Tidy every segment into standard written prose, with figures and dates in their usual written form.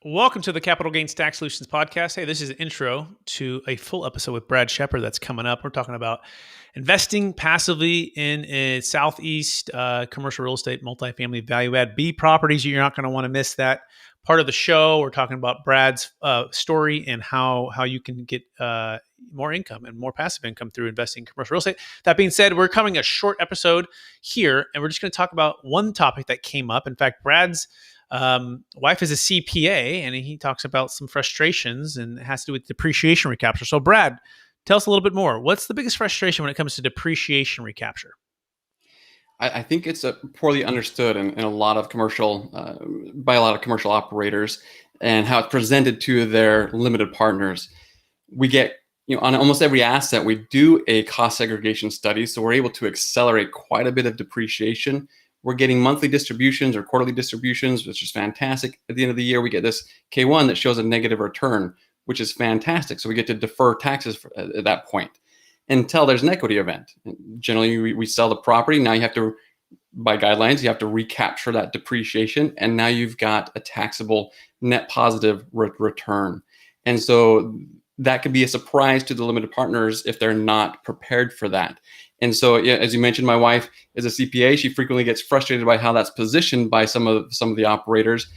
Welcome to the Capital Gains Tax Solutions podcast. Hey, this is an intro to a full episode with Brad Shepard that's coming up. We're talking about investing passively in a Southeast commercial real estate, multifamily value add B properties. You're not going to want to miss that part of the show. We're talking about Brad's story and how you can get more income and more passive income through investing in commercial real estate. That being said, we're covering a short episode here, and we're just going to talk about one topic that came up. In fact, Brad's wife is a CPA, and he talks about some frustrations, and it has to do with depreciation recapture. So, Brad, tell us a little bit more. What's the biggest frustration when it comes to depreciation recapture? I think it's poorly understood in a lot of commercial, by a lot of commercial operators, and how it's presented to their limited partners. We get, on almost every asset, we do a cost segregation study, so we're able to accelerate quite a bit of depreciation. We're getting monthly distributions or quarterly distributions, which is fantastic. At the end of the year, we get this K1 that shows a negative return, which is fantastic. So we get to defer taxes at that point until there's an equity event. Generally, we sell the property. Now you have to, by guidelines, you have to recapture that depreciation. And now you've got a taxable net positive return. And so that could be a surprise to the limited partners if they're not prepared for that. And so, yeah, as you mentioned, my wife is a CPA. She frequently gets frustrated by how that's positioned by some of the operators,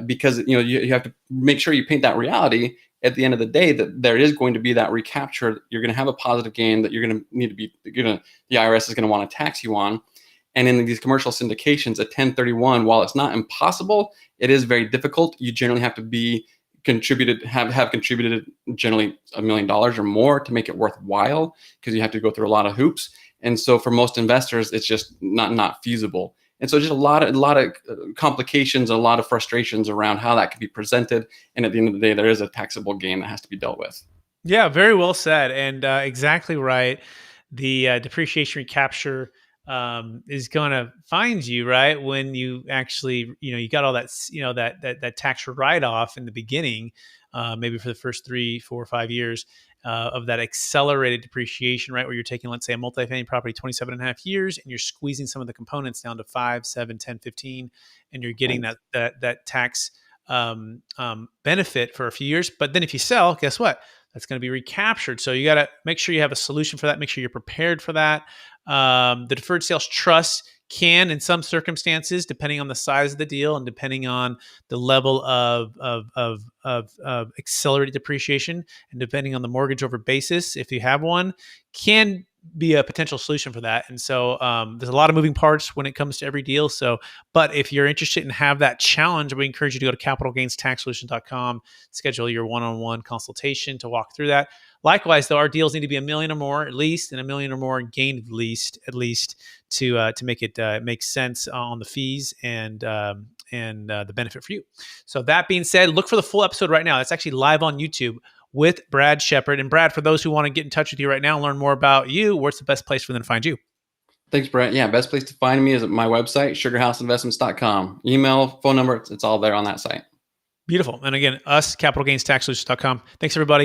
because you have to make sure you paint that reality at the end of the day that there is going to be that recapture. You're going to have a positive gain that you're going to need to be the IRS is going to want to tax you on. And in these commercial syndications, a 1031, while it's not impossible, it is very difficult. You generally have to be have contributed generally $1 million or more to make it worthwhile, because you have to go through a lot of hoops. And so for most investors, it's just not feasible. And so just a lot of complications, a lot of frustrations around how that can be presented. And at the end of the day, there is a taxable gain that has to be dealt with. Yeah, very well said, and exactly right. The depreciation recapture is going to find you right when you actually, you got all that, that tax write-off in the beginning, maybe for the first 3, 4, 5 years of that accelerated depreciation, right? Where you're taking, let's say, a multifamily property 27 and a half years, and you're squeezing some of the components down to 5, 7, 10, 15, and you're getting that tax benefit for a few years. But then if you sell, guess what? That's going to be recaptured. So you got to make sure you have a solution for that. Make sure you're prepared for that. The Deferred Sales Trust can, in some circumstances, depending on the size of the deal and depending on the level of accelerated depreciation, and depending on the mortgage over basis, if you have one, can be a potential solution for that. And so there's a lot of moving parts when it comes to every deal. So, but if you're interested and have that challenge, we encourage you to go to capitalgainstaxsolutions.com, schedule your one-on-one consultation to walk through that. Likewise, though, our deals need to be $1 million or more at least, and $1 million or more gain at least to make it make sense on the fees and the benefit for you. So that being said, look for the full episode right now. It's actually live on YouTube with Brad Shepard. And Brad, for those who want to get in touch with you right now and learn more about you, where's the best place for them to find you? Thanks, Brett. Yeah, best place to find me is at my website, sugarhouseinvestments.com. Email, phone number, it's all there on that site. Beautiful. And again, us, capitalgainstaxsolutions.com. Thanks, everybody.